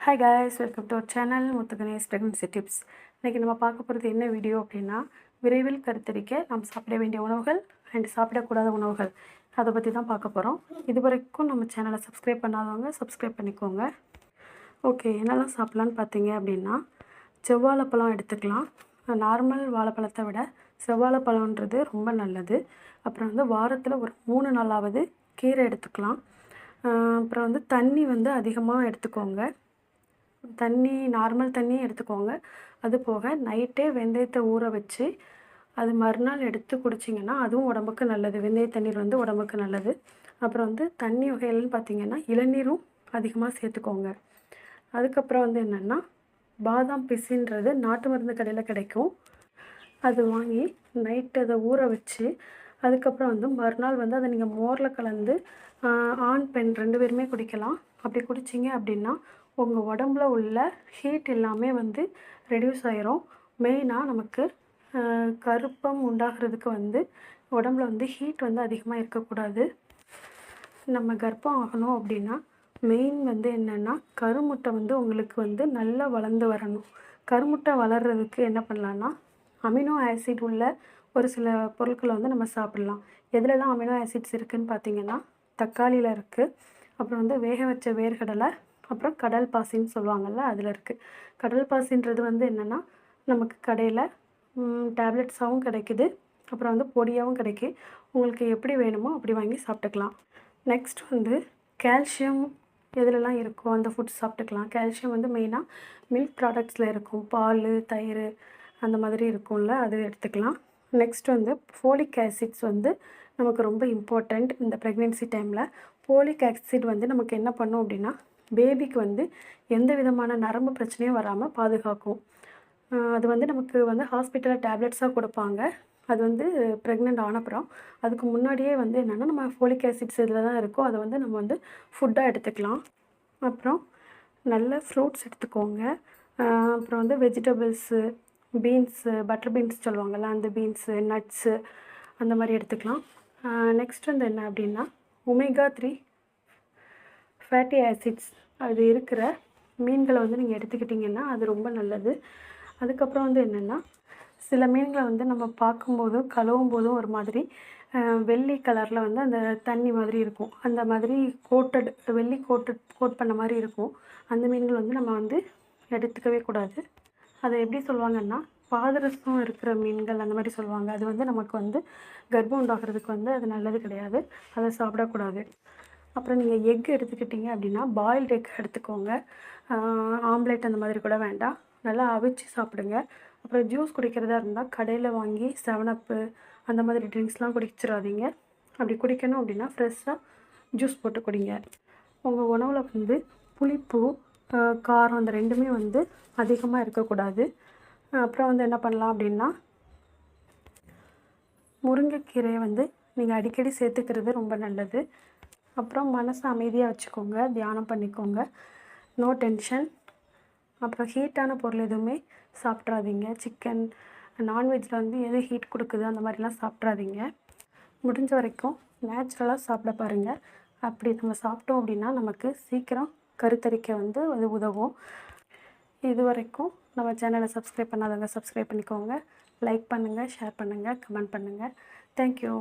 Hi guys, welcome to our channel Muthuganesh pregnancy tips. இன்னைக்கு நம்ம பார்க்க போகிறது என்ன வீடியோ அப்படின்னா, விரைவில் கருத்தரிக்க நாம் சாப்பிட வேண்டிய உணவுகள் அண்ட் சாப்பிடக்கூடாத உணவுகள் அதை பற்றி தான் பார்க்க போகிறோம். இது வரைக்கும் நம்ம சேனலை சப்ஸ்கிரைப் பண்ணாதவங்க சப்ஸ்கிரைப் பண்ணிக்கோங்க. ஓகே, என்னெல்லாம் சாப்பிட்லான்னு பார்த்தீங்க அப்படின்னா, செவ்வாழைப்பழம் எடுத்துக்கலாம். நார்மல் வாழைப்பழத்தை விட செவ்வாழைப்பழம்ன்றது ரொம்ப நல்லது. அப்புறம் வாரத்தில் ஒரு 3 நாளாவது கீரை எடுத்துக்கலாம். அப்புறம் தண்ணி அதிகமாக எடுத்துக்கோங்க. தண்ணி நார்மல் தண்ணியும் எடுத்துக்கோங்க. அது போக நைட்டே வெந்தயத்தை ஊற வச்சு அது மறுநாள் எடுத்து குடிச்சிங்கன்னா அதுவும் உடம்புக்கு நல்லது. வெந்தய தண்ணீர் உடம்புக்கு நல்லது. அப்புறம் தண்ணி வகைகள்னு பார்த்திங்கன்னா இளநீரும் அதிகமாக சேர்த்துக்கோங்க. அதுக்கப்புறம் என்னென்னா, பாதாம் பிசின்றது நாட்டு மருந்து கடையில் கிடைக்கும். அது வாங்கி நைட்டு அதை ஊற வச்சு அதுக்கப்புறம் மறுநாள் அதை நீங்கள் மோரில் கலந்து ஆண் பெண் 2 பேருமே குடிக்கலாம். அப்படி குடிச்சிங்க அப்படின்னா உங்கள் உடம்புல உள்ள ஹீட் எல்லாமே ரெடியூஸ் ஆயிரும். மெயினாக நமக்கு கருப்பம் உண்டாகிறதுக்கு உடம்புல ஹீட் அதிகமாக இருக்கக்கூடாது. நம்ம கர்ப்பம் ஆகணும் அப்படின்னா மெயின் என்னென்னா, கருமுட்டை உங்களுக்கு நல்லா வளர்ந்து வரணும். கருமுட்டை வளர்கிறதுக்கு என்ன பண்ணலான்னா, அமினோ ஆசிட் உள்ள ஒரு சில பொருட்களை நம்ம சாப்பிட்லாம். எதுலலாம் அமினோ ஆசிட்ஸ் இருக்குதுன்னு பார்த்தீங்கன்னா, தக்காளியில் இருக்குது. அப்புறம் வேக வச்ச வேர்க்கடலை, அப்புறம் கடல் பாசின்னு சொல்லுவாங்கள்ல, அதில் இருக்குது. கடல் பாசின்றது என்னென்னா, நமக்கு கடையில் டேப்லெட்ஸாகவும் கிடைக்குது. அப்புறம் பொடியாகவும் கிடைக்கும். உங்களுக்கு எப்படி வேணுமோ அப்படி வாங்கி சாப்பிட்டுக்கலாம். நெக்ஸ்ட் கால்சியம் எதுலலாம் இருக்கோ அந்த ஃபுட்ஸ் சாப்பிட்டுக்கலாம். கால்சியம் மெயினாக மில்க் ப்ராடக்ட்ஸில் இருக்கும். பால், தயிர் அந்த மாதிரி இருக்கும்ல, அது எடுத்துக்கலாம். நெக்ஸ்ட் ஃபோலிக் ஆசிட்ஸ் நமக்கு ரொம்ப இம்பார்ட்டண்ட். இந்த ப்ரெக்னென்சி டைமில் ஃபோலிக் ஆசிட் நமக்கு என்ன பண்ணும் அப்படின்னா, பேபிக்கு எந்த விதமான நரம்பு பிரச்சனையும் வராமல் பாதுகாக்கும். அது நமக்கு ஹாஸ்பிட்டலில் டேப்லெட்ஸாக கொடுப்பாங்க. அது ப்ரெக்னென்ட் ஆனப்புறம். அதுக்கு முன்னாடியே என்னென்னா, நம்ம ஃபோலிக் ஆசிட்ஸ் இதில் தான் இருக்கோ அதை நம்ம ஃபுட்டாக எடுத்துக்கலாம். அப்புறம் நல்ல ஃப்ரூட்ஸ் எடுத்துக்கோங்க. அப்புறம் வெஜிடபிள்ஸு, பீன்ஸு, பட்டர் பீன்ஸ் சொல்லுவாங்கள்ல, அந்த பீன்ஸு, நட்ஸு அந்த மாதிரி எடுத்துக்கலாம். நெக்ஸ்ட் என்ன அப்படின்னா, ஒமேகா 3 ஃபேட்டி ஆசிட்ஸ் அது இருக்கிற மீன்களை நீங்கள் எடுத்துக்கிட்டிங்கன்னா அது ரொம்ப நல்லது. அதுக்கப்புறம் என்னென்னா, சில மீன்களை நம்ம பார்க்கும்போதும் கழுவும் போதும் ஒரு மாதிரி வெள்ளி கலரில் அந்த தண்ணி மாதிரி இருக்கும். அந்த மாதிரி வெள்ளி கோட் பண்ண மாதிரி இருக்கும். அந்த மீன்கள் நம்ம எடுத்துக்கவே கூடாது. அதை எப்படி சொல்லுவாங்கன்னா, பாதரசம் இருக்கிற மீன்கள் அந்த மாதிரி சொல்லுவாங்க. அது நமக்கு கர்ப்பம் உண்டாகிறதுக்கு அது நல்லது கிடையாது. அதை சாப்பிடக்கூடாது. அப்புறம் நீங்கள் எக் எடுத்துக்கிட்டிங்க அப்படின்னா பாயில்டு எக் எடுத்துக்கோங்க. ஆம்லேட் அந்த மாதிரி கூட வேண்டாம். நல்லா அவிச்சு சாப்பிடுங்க. அப்புறம் ஜூஸ் குடிக்கிறதா இருந்தால் கடையில் வாங்கி 7up அந்த மாதிரி ட்ரிங்க்ஸ்லாம் குடிச்சிடாதீங்க. அப்படி குடிக்கணும் அப்படின்னா ஃப்ரெஷ்ஷாக ஜூஸ் போட்டு குடிங்க. உங்கள் உணவில் புளிப்பு, காரம் அந்த ரெண்டுமே அதிகமாக இருக்கக்கூடாது. அப்புறம் என்ன பண்ணலாம் அப்படின்னா, முருங்கைக்கீரையை நீங்கள் அடிக்கடி சேர்த்துக்கிறது ரொம்ப நல்லது. அப்புறம் மனசை அமைதியாக வச்சுக்கோங்க. தியானம் பண்ணிக்கோங்க. No tension. அப்புறம் ஹீட்டான பொருள் எதுவுமே சாப்பிட்றாதீங்க. சிக்கன், நான்வெஜ்ஜில் எது ஹீட் கொடுக்குது அந்த மாதிரிலாம் சாப்பிட்றாதீங்க. முடிஞ்ச வரைக்கும் நேச்சுரலாக சாப்பிட பாருங்கள். அப்படி நம்ம சாப்பிட்டோம் அப்படின்னா நமக்கு சீக்கிரம் கருத்தரிக்க அது உதவும். இது வரைக்கும் நம்ம சேனலை சப்ஸ்கிரைப் பண்ணாதவங்க சப்ஸ்கிரைப் பண்ணிக்கோங்க. லைக் பண்ணுங்கள், ஷேர் பண்ணுங்கள், கமெண்ட் பண்ணுங்கள். தேங்க்யூ.